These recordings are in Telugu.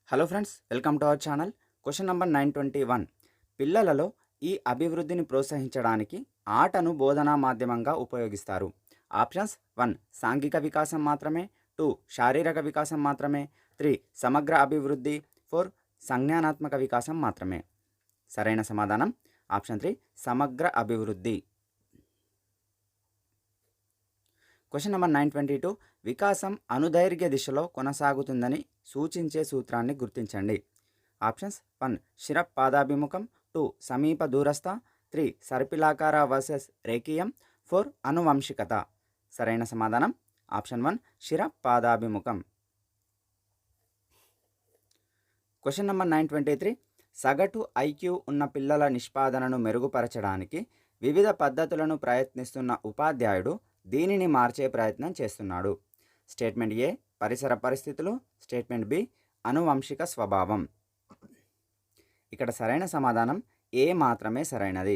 Hello friends, welcome to our channel. Question number 921. పిల్లలలో ఈ అభివృద్ధిని ప్రోత్సహించడానికి ఆటను బోధనా మాధ్యమంగా ఉపయోగిస్తారు. ఆప్షన్స్: 1 సాంఘిక వికాసం మాత్రమే, 2 శారీరక వికాసం మాత్రమే, 3 సమగ్ర అభివృద్ధి, 4 సంజ్ఞానాత్మక వికాసం మాత్రమే. సరైన సమాధానం ఆప్షన్ 3 సమగ్ర అభివృద్ధి. Question number 922. వికాసం అనుదైర్ఘ్య దిశలో కొనసాగుతుందని సూచించే సూత్రాన్ని గుర్తించండి. ఆప్షన్స్: 1 శిర పాదాభిముఖం, 2 సమీప దూరస్థ, 3 సర్పిలాకార వర్సెస్ రేఖీయం, 4 అనువంశికత. సరైన సమాధానం ఆప్షన్ 1 శిర పాదాభిముఖం. Question number 923. సగటు ఐక్యూ ఉన్న పిల్లల నిష్పాదనను మెరుగుపరచడానికి వివిధ పద్ధతులను ప్రయత్నిస్తున్న ఉపాధ్యాయుడు దీనిని మార్చే ప్రయత్నం చేస్తున్నాడు. స్టేట్మెంట్ ఏ పరిసర పరిస్థితులు, స్టేట్మెంట్ బి అనువంశిక స్వభావం. ఇక్కడ సరైన సమాధానం ఏ మాత్రమే సరైనది.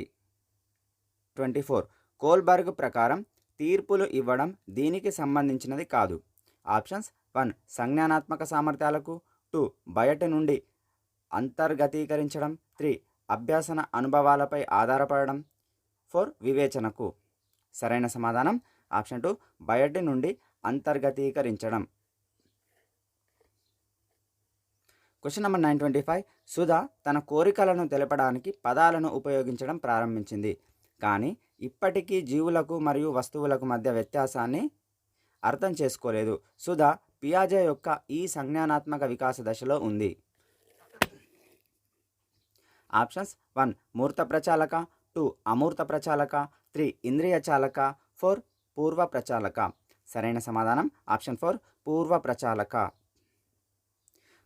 24. కోల్బర్గ్ ప్రకారం తీర్పులు ఇవ్వడం దీనికి సంబంధించినది కాదు. ఆప్షన్స్: 1 సంజ్ఞానాత్మక సామర్థ్యాలకు, 2 బయట నుండి అంతర్గతీకరించడం, 3 అభ్యాసన అనుభవాలపై ఆధారపడడం, 4 వివేచనకు. సరైన సమాధానం ఆప్షన్ 2 బయటి నుండి అంతర్గతీకరించడం. Question number 925. సుధా తన కోరికలను తెలపడానికి పదాలను ఉపయోగించడం ప్రారంభించింది, కానీ ఇప్పటికీ జీవులకు మరియు వస్తువులకు మధ్య వ్యత్యాసాన్ని అర్థం చేసుకోలేదు. సుధా పియాజే యొక్క ఈ సంజ్ఞానాత్మక వికాస దశలో ఉంది. ఆప్షన్స్: 1 మూర్త ప్రచాలక, 2 అమూర్త ప్రచాలక, 3 ఇంద్రియ చాలక, 4 పూర్వ ప్రచాలక. సరైన సమాధానం ఆప్షన్ 4 పూర్వ ప్రచాలక.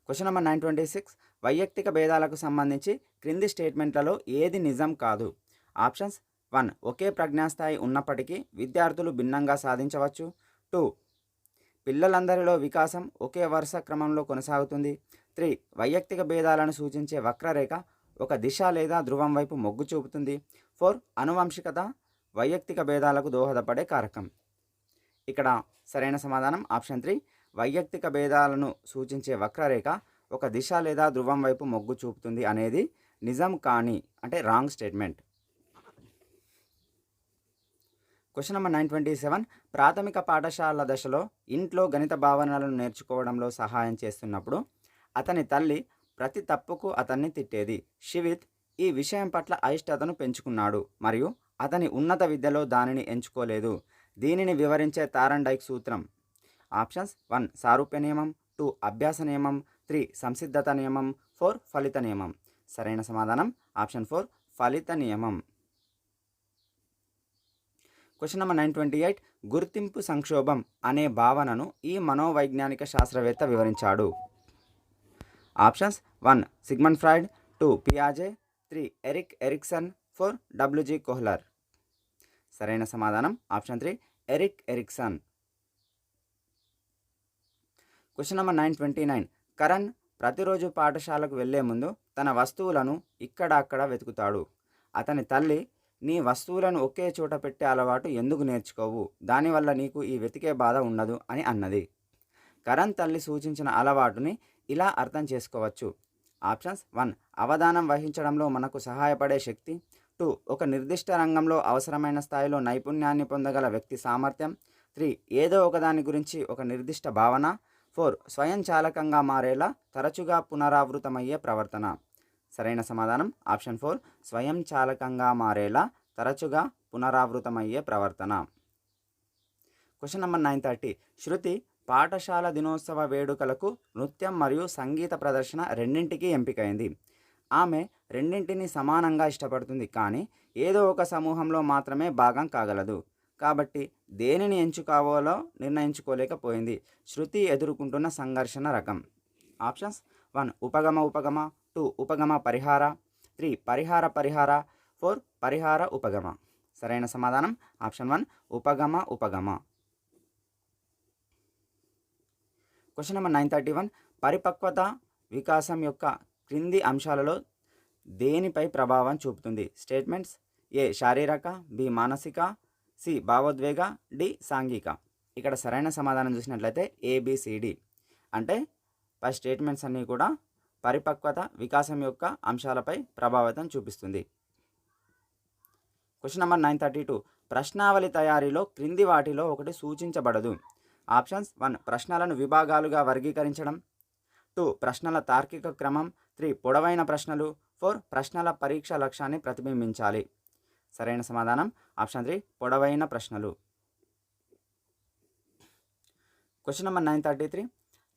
Question number 926. వైయక్తిక భేదాలకు సంబంధించి క్రింది స్టేట్మెంట్లలో ఏది నిజం కాదు. ఆప్షన్స్: 1 ఒకే ప్రజ్ఞాస్థాయి ఉన్నప్పటికీ విద్యార్థులు భిన్నంగా సాధించవచ్చు, 2 పిల్లలందరిలో వికాసం ఒకే వరుస క్రమంలో కొనసాగుతుంది, 3 వైయక్తిక భేదాలను సూచించే వక్రరేఖ ఒక దిశ లేదా ధ్రువం వైపు మొగ్గు చూపుతుంది, 4 అనువంశికత వైయక్తిక భేదాలకు దోహదపడే కారకం. ఇక్కడ సరైన సమాధానం ఆప్షన్ 3 వైయక్తిక భేదాలను సూచించే వక్రరేఖ ఒక దిశ లేదా ధ్రువం వైపు మొగ్గు చూపుతుంది అనేది నిజం కాని అంటే రాంగ్ స్టేట్మెంట్. Question number 927. ప్రాథమిక పాఠశాల దశలో ఇంట్లో గణిత భావనలను నేర్చుకోవడంలో సహాయం చేస్తున్నప్పుడు అతని తల్లి ప్రతి తప్పుకు అతన్ని తిట్టేది. షివిత్ ఈ విషయం పట్ల అయిష్టతను పెంచుకున్నాడు మరియు అతని ఉన్నత విద్యలో దానిని ఎంచుకోలేదు. దీనిని వివరించే తారండైక్ సూత్రం. ఆప్షన్స్: 1 సారూప్య నియమం, 2 అభ్యాస నియమం, 3 సంసిద్ధత నియమం, 4 ఫలిత నియమం. సరైన సమాధానం ఆప్షన్ 4 ఫలిత నియమం. Question number 928. గుర్తింపు సంక్షోభం అనే భావనను ఈ మనోవైజ్ఞానిక శాస్త్రవేత్త వివరించాడు. ఆప్షన్స్: 1 సిగ్మండ్ ఫ్రాయిడ్, 2 పియాజే, 3 ఎరిక్ ఎరిక్సన్, 4 డబ్ల్యూజీ కోహ్లర్. సరైన సమాధానం option 3 Erik Erikson. Question number 929. Karan ప్రతిరోజు పాఠశాలకు వెళ్లే ముందు తన వస్తువులను ఇక్కడ అక్కడ వెతుకుతాడు. అతని తల్లి నీ వస్తువులను ఒకే చోట పెట్టే అలవాటు ఎందుకు నేర్చుకోవు, దానివల్ల నీకు ఈ వెతికే బాధ ఉండదు అని అన్నది. కరణ్ తల్లి సూచించిన అలవాటుని ఇలా అర్థం చేసుకోవచ్చు. ఆప్షన్స్: 1 అవధానం వహించడంలో మనకు సహాయపడే శక్తి, 2 ఒక నిర్దిష్ట రంగంలో అవసరమైన స్థాయిలో నైపుణ్యాన్ని పొందగల వ్యక్తి సామర్థ్యం, 3 ఏదో ఒకదాని గురించి ఒక నిర్దిష్ట భావన, 4 స్వయంచాలకంగా మారేలా తరచుగా పునరావృతమయ్యే ప్రవర్తన. సరైన సమాధానం ఆప్షన్ 4 స్వయంచాలకంగా మారేలా తరచుగా పునరావృతమయ్యే ప్రవర్తన. Question number 930. శృతి పాఠశాల దినోత్సవ వేడుకలకు నృత్యం మరియు సంగీత ప్రదర్శన రెండింటికి ఎంపికైంది. ఆమె రెండింటిని సమానంగా ఇష్టపడుతుంది, కానీ ఏదో ఒక సమూహంలో మాత్రమే భాగం కాగలదు. కాబట్టి దేనిని ఎంచుకోవాలో నిర్ణయించుకోలేకపోయింది. శృతి ఎదుర్కొంటున్న సంఘర్షణ రకం. ఆప్షన్స్: 1 ఉపగమ ఉపగమ, 2 ఉపగమ పరిహార, 3 పరిహార పరిహార, 4 పరిహార ఉపగమ. సరైన సమాధానం ఆప్షన్ 1 ఉపగమ ఉపగమ. Question number 931. పరిపక్వత వికాసం యొక్క క్రింది అంశాలలో దేనిపై ప్రభావం చూపుతుంది. స్టేట్మెంట్స్: ఏ శారీరక, బి మానసిక, సి భావోద్వేగ, డి సాంఘిక. ఇక్కడ సరైన సమాధానం చూసినట్లయితే ఏబిసిడి. అంటే పై స్టేట్మెంట్స్ అన్నీ కూడా పరిపక్వత, వికాసం యొక్క అంశాలపై ప్రభావితం చూపిస్తుంది. Question number 932. ప్రశ్నావళి తయారీలో క్రింది వాటిలో ఒకటి సూచించబడదు. ఆప్షన్స్: 1. ప్రశ్నలను విభాగాలుగా వర్గీకరించడం. 2. ప్రశ్నల తార్కిక క్రమం. 3. పొడవైన ప్రశ్నలు. 4. ప్రశ్నల పరీక్ష లక్ష్యాన్ని ప్రతిబింబించాలి. సరైన సమాధానం ఆప్షన్ 3, పొడవైన ప్రశ్నలు. Question number 933.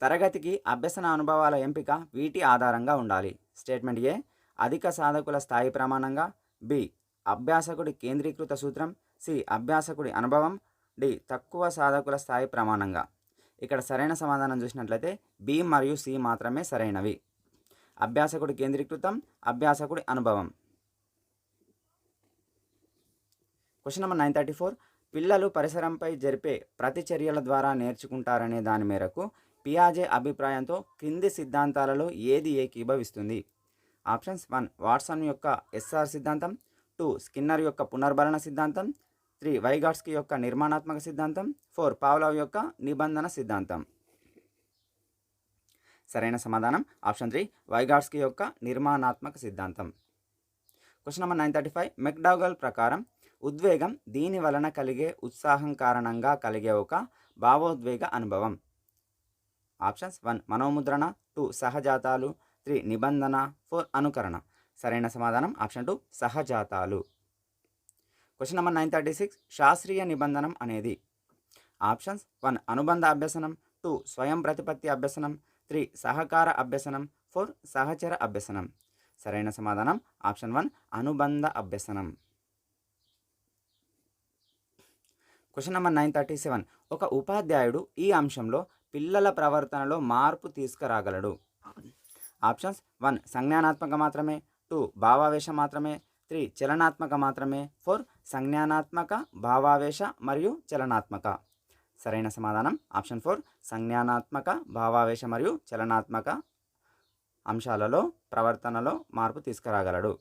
తరగతికి అభ్యసన అనుభవాల ఎంపిక వీటి ఆధారంగా ఉండాలి. స్టేట్మెంట్ ఏ అధిక సాధకుల స్థాయి ప్రమాణంగా, బి అభ్యాసకుడి కేంద్రీకృత సూత్రం, సి అభ్యాసకుడి అనుభవం, డి తక్కువ సాధకుల స్థాయి ప్రమాణంగా. ఇక్కడ సరైన సమాధానం చూసినట్లయితే బి మరియు సి మాత్రమే సరైనవి. అభ్యాసకుడి కేంద్రీకృతం, అభ్యాసకుడి అనుభవం. Question number 934. పిల్లలు పరిసరంపై జరిపే ప్రతిచర్యల ద్వారా నేర్చుకుంటారనే దాని మేరకు పియాజే అభిప్రాయంతో క్రింది సిద్ధాంతాలలో ఏది ఏకీభవిస్తుంది? ఆప్షన్స్: 1. వాట్సన్ యొక్క ఎస్ఆర్ సిద్ధాంతం. 2. స్కిన్నర్ యొక్క పునర్భరణ సిద్ధాంతం. 3. వైగాట్స్కీ యొక్క నిర్మాణాత్మక సిద్ధాంతం. 4. పావ్లోవ్ యొక్క నిబంధన సిద్ధాంతం. సరైన సమాధానం ఆప్షన్ 3, వైగాట్స్కీ యొక్క నిర్మాణాత్మక సిద్ధాంతం. Question number 935. మెక్డౌగల్ ప్రకారం ఉద్వేగం దీని వలన కలిగే ఉత్సాహం కారణంగా కలిగే ఒక భావోద్వేగ అనుభవం. ఆప్షన్స్: 1. మనోముద్రణ. 2. సహజాతాలు. 3. నిబంధన. 4. అనుకరణ. సరైన సమాధానం ఆప్షన్ 2, సహజాతాలు. Question number 936. శాస్త్రీయ నిబంధనం అనేది? ఆప్షన్స్: 1. అనుబంధ అభ్యసనం. 2. స్వయం ప్రతిపత్తి అభ్యసనం. 3. సహకార అభ్యసనం. 4. సహచర అభ్యసనం. సరైన సమాధానం ఆప్షన్ 1, అనుబంధ అభ్యసనం. Question number 937. ఒక ఉపాధ్యాయుడు ఈ అంశంలో పిల్లల ప్రవర్తనలో మార్పు తీసుకురాగలడు. ఆప్షన్స్: 1. సంజ్ఞానాత్మక మాత్రమే. 2. భావావేశ మాత్రమే. 3. చలనాత్మక మాత్రమే. 4. సంజ్ఞానాత్మక, భావావేశ మరియు చలనాత్మక. సరైన సమాధానం ఆప్షన్ 4, సంజ్ఞానాత్మక, భావావేశ మరియు చలనాత్మక అంశాలలో ప్రవర్తనలో మార్పు తీసుకురాగలడు.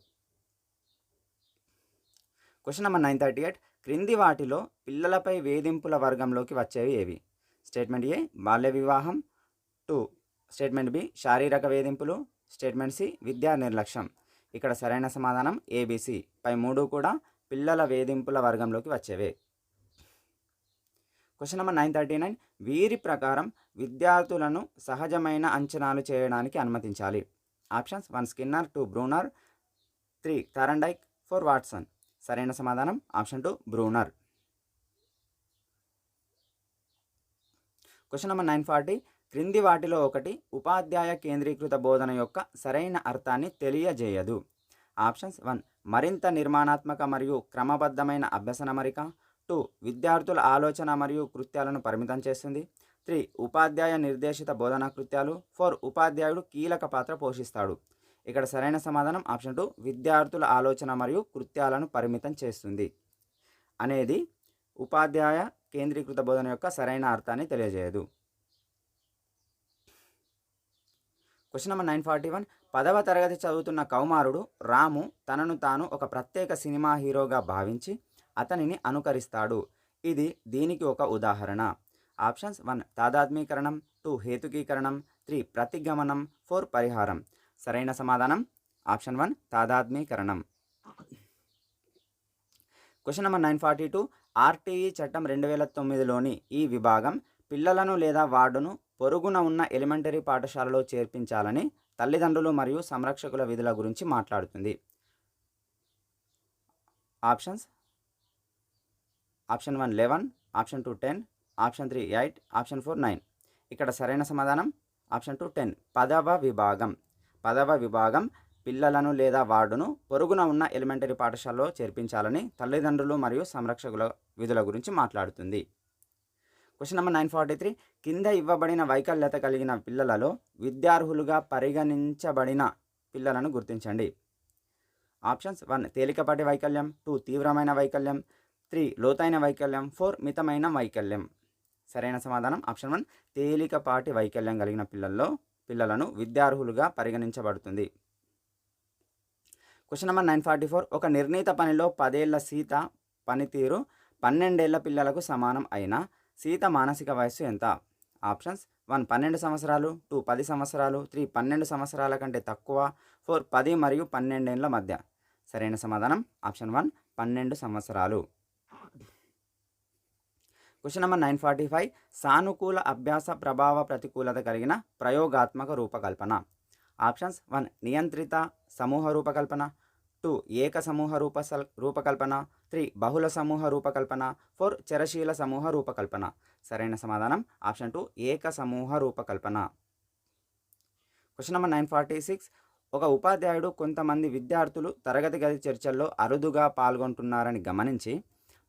Question number 938. క్రింది వాటిలో పిల్లలపై వేధింపుల వర్గంలోకి వచ్చేవి ఏవి? స్టేట్మెంట్ ఏ బాల్య వివాహం. 2. స్టేట్మెంట్ బి శారీరక వేధింపులు. స్టేట్మెంట్ సి విద్యా నిర్లక్ష్యం. ఇక్కడ సరైన సమాధానం ఏబిసి పై 3 కూడా పిల్లల వేధింపుల వర్గంలోకి వచ్చేవే. Question number 939. వీరి ప్రకారం విద్యార్థులను సహజమైన అంచనాలు చేయడానికి అనుమతించాలి. Options: 1. Skinner. 2. Bruner. 3. Thorndike. 4. Watson. సరైన సమాధానం ఆప్షన్ 2, బ్రూనర్. Question number 940. క్రింది వాటిలో ఒకటి ఉపాధ్యాయ కేంద్రీకృత బోధన యొక్క సరైన అర్థాన్ని తెలియజేయదు. ఆప్షన్స్: 1. మరింత నిర్మాణాత్మక మరియు క్రమబద్ధమైన అభ్యసన అమరిక. 2. విద్యార్థుల ఆలోచన మరియు కృత్యాలను పరిమితం చేస్తుంది. 3. ఉపాధ్యాయ నిర్దేశిత బోధనా కృత్యాలు. 4. ఉపాధ్యాయుడు కీలక పాత్ర పోషిస్తాడు. ఇక్కడ సరైన సమాధానం ఆప్షన్ 2, విద్యార్థుల ఆలోచన మరియు కృత్యాలను పరిమితం చేస్తుంది అనేది ఉపాధ్యాయ కేంద్రీకృత బోధన యొక్క సరైన అర్థాన్ని తెలియజేయదు. Question number 941. 10వ తరగతి చదువుతున్న కౌమారుడు రాము తనను తాను ఒక ప్రత్యేక సినిమా హీరోగా భావించి అతనిని అనుకరిస్తాడు. ఇది దీనికి ఒక ఉదాహరణ. ఆప్షన్స్: 1. తాదాత్మీకరణం. 2. హేతుకీకరణం. 3. ప్రతిగమనం. 4. పరిహారం. సరైన సమాధానం ఆప్షన్ 1, తాదాత్మీకరణం. Question number 942. ఆర్టీఈ చట్టం 2009లోని ఈ విభాగం పిల్లలను లేదా వార్డును పొరుగున ఉన్న ఎలిమెంటరీ పాఠశాలలో చేర్పించాలని తల్లిదండ్రులు మరియు సంరక్షకుల విధుల గురించి మాట్లాడుతుంది. Options: option 1 11, option 2 10, option 3 8, option 4 9. ఇక్కడ సరైన సమాధానం ఆప్షన్ 2 10. 10వ విభాగం పిల్లలను లేదా వార్డును పొరుగున ఉన్న ఎలిమెంటరీ పాఠశాలలో చేర్పించాలని తల్లిదండ్రులు మరియు సంరక్షకుల విధుల గురించి మాట్లాడుతుంది. Question number 943. కింద ఇవ్వబడిన వైకల్యత కలిగిన పిల్లలలో విద్యార్హులుగా పరిగణించబడిన పిల్లలను గుర్తించండి. ఆప్షన్స్: 1. తేలికపాటి వైకల్యం. 2. తీవ్రమైన వైకల్యం. 3. లోతైన వైకల్యం. 4. మితమైన వైకల్యం. సరైన సమాధానం ఆప్షన్ 1, తేలికపాటి వైకల్యం కలిగిన పిల్లలను విద్యార్హులుగా పరిగణించబడుతుంది. Question number 944. ఒక నిర్ణీత పనిలో 10 ఏళ్ల సీత పనితీరు 12 ఏళ్ల పిల్లలకు సమానం అయినా సీత మానసిక వయస్సు ఎంత? ఆప్షన్స్: 1 12 సంవత్సరాలు, 2 10 సంవత్సరాలు, 3 12 సంవత్సరాల కంటే తక్కువ, 4 10 మరియు 12 ఏండ్ల మధ్య. సరైన సమాధానం ఆప్షన్ 1 12 సంవత్సరాలు. క్వశ్చన్ నెంబర్ 945 సానుకూల అభ్యాస ప్రభావ ప్రతికూలత కలిగిన ప్రయోగాత్మక రూపకల్పన. ఆప్షన్స్ 1 నియంత్రిత సమూహ రూపకల్పన, 2 ఏక సమూహ రూపకల్పన, 3 బహుళ సమూహ రూపకల్పన, 4 చరశీల సమూహ రూపకల్పన. సరైన సమాధానం ఆప్షన్ 2 ఏక సమూహ రూపకల్పన. క్వశ్చన్ నెంబర్ 946 ఒక ఉపాధ్యాయుడు కొంతమంది విద్యార్థులు తరగతి గది చర్చల్లో అరుదుగా పాల్గొంటున్నారని గమనించి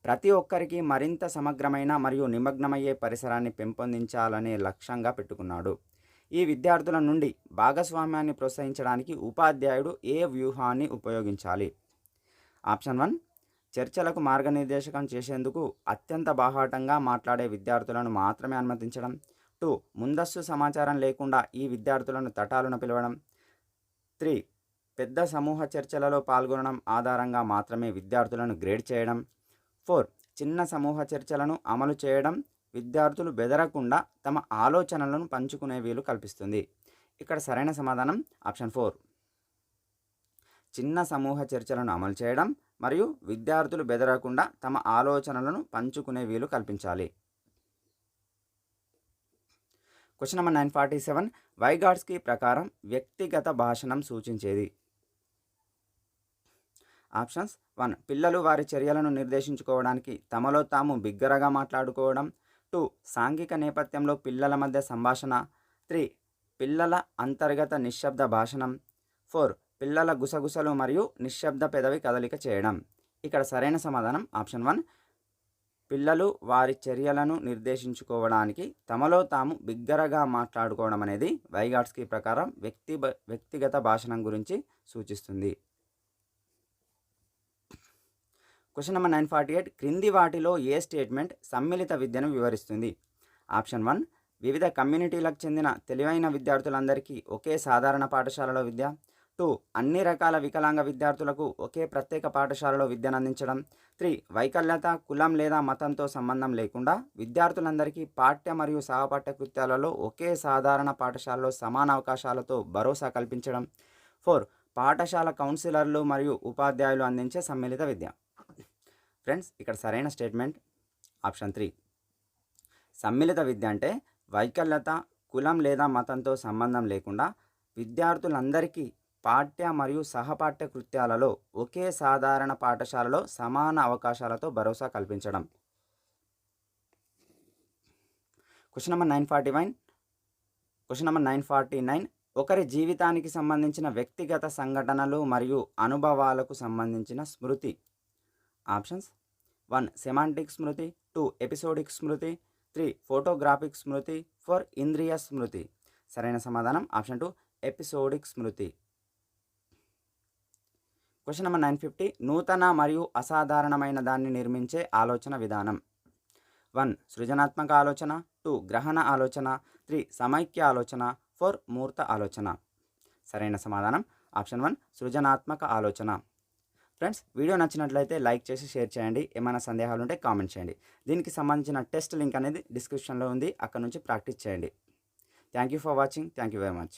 ప్రతి ఒక్కరికి మరింత సమగ్రమైన మరియు నిమగ్నమయ్యే పరిసరాన్ని పెంపొందించాలనే లక్ష్యంగా పెట్టుకున్నాడు. ఈ విద్యార్థుల నుండి భాగస్వామ్యాన్ని ప్రోత్సహించడానికి ఉపాధ్యాయుడు ఏ వ్యూహాన్ని ఉపయోగించాలి? ఆప్షన్ 1 చర్చలకు మార్గనిర్దేశకం చేసేందుకు అత్యంత బాహాటంగా మాట్లాడే విద్యార్థులను మాత్రమే అనుమతించడం, 2 ముందస్తు సమాచారం లేకుండా ఈ విద్యార్థులను తటాలున పిలవడం, 3 పెద్ద సమూహ చర్చలలో పాల్గొనడం ఆధారంగా మాత్రమే విద్యార్థులను గ్రేడ్ చేయడం, 4 చిన్న సమూహ చర్చలను అమలు చేయడం విద్యార్థులు బెదరకుండా తమ ఆలోచనలను పంచుకునే వీలు కల్పిస్తుంది. ఇక్కడ సరైన సమాధానం ఆప్షన్ 4 చిన్న సమూహ చర్చలను అమలు చేయడం మరియు విద్యార్థులు బెదరకుండా తమ ఆలోచనలను పంచుకునే వీలు కల్పించాలి. క్వశ్చన్ నెంబర్ 947 వైగాట్స్కీ ప్రకారం వ్యక్తిగత భాషణం సూచించేది. ఆప్షన్స్ 1 పిల్లలు వారి చర్యలను నిర్దేశించుకోవడానికి తమలో తాము బిగ్గరగా మాట్లాడుకోవడం, 2 సాంఘిక నేపథ్యంలో పిల్లల మధ్య సంభాషణ, 3 పిల్లల అంతర్గత నిశ్శబ్ద భాషణం, 4 పిల్లల గుసగుసలు మరియు నిశ్శబ్ద పెదవి కదలిక చేయడం. ఇక్కడ సరైన సమాధానం ఆప్షన్ 1 పిల్లలు వారి చర్యలను నిర్దేశించుకోవడానికి తమలో తాము బిగ్గరగా మాట్లాడుకోవడం అనేది వైగాట్స్కీ ప్రకారం వ్యక్తిగత భాషణం గురించి సూచిస్తుంది. క్వశ్చన్ నెంబర్ 948 క్రింది వాటిలో ఏ స్టేట్మెంట్ సమ్మిళిత విద్యను వివరిస్తుంది? ఆప్షన్ 1 వివిధ కమ్యూనిటీలకు చెందిన తెలివైన విద్యార్థులందరికీ ఒకే సాధారణ పాఠశాలలో విద్య, 2 అన్ని రకాల వికలాంగ విద్యార్థులకు ఒకే ప్రత్యేక పాఠశాలలో విద్యను అందించడం, 3 వైకల్యత కులం లేదా మతంతో సంబంధం లేకుండా విద్యార్థులందరికీ పాఠ్య మరియు సహపాఠ్య కృత్యాలలో ఒకే సాధారణ పాఠశాలలో సమాన అవకాశాలతో భరోసా కల్పించడం, 4 పాఠశాల కౌన్సిలర్లు మరియు ఉపాధ్యాయులు అందించే సమ్మిళిత విద్య. ఫ్రెండ్స్ ఇక్కడ సరైన స్టేట్మెంట్ ఆప్షన్ 3 సమ్మిళిత విద్య అంటే వైకల్యత కులం లేదా మతంతో సంబంధం లేకుండా విద్యార్థులందరికీ పాఠ్య మరియు సహపాఠ్య కృత్యాలలో ఒకే సాధారణ పాఠశాలలో సమాన అవకాశాలతో భరోసా కల్పించడం. క్వశ్చన్ నెంబర్ 949 ఒకరి జీవితానికి సంబంధించిన వ్యక్తిగత సంఘటనలు మరియు అనుభవాలకు సంబంధించిన స్మృతి. ఆప్షన్స్ 1 సెమాంటిక్ స్మృతి, 2 ఎపిసోడిక్ స్మృతి, 3 ఫోటోగ్రాఫిక్ స్మృతి, 4 ఇంద్రియ స్మృతి. సరైన సమాధానం ఆప్షన్ 2 ఎపిసోడిక్ స్మృతి. క్వశ్చన్ నెంబర్ 950 నూతన మరియు అసాధారణమైన దాన్ని నిర్మించే ఆలోచన విధానం. 1 సృజనాత్మక ఆలోచన, 2 గ్రహణ ఆలోచన, 3 సమైక్య ఆలోచన, 4 మూర్త ఆలోచన. సరైన సమాధానం ఆప్షన్ 1 సృజనాత్మక ఆలోచన. ఫ్రెండ్స్ వీడియో నచ్చినట్లయితే లైక్ చేసి షేర్ చేయండి. ఏమైనా సందేహాలు ఉంటే కామెంట్ చేయండి. దీనికి సంబంధించిన టెస్ట్ లింక్ అనేది డిస్క్రిప్షన్లో ఉంది, అక్కడ నుంచి ప్రాక్టీస్ చేయండి. Thank you for watching. Thank you very much.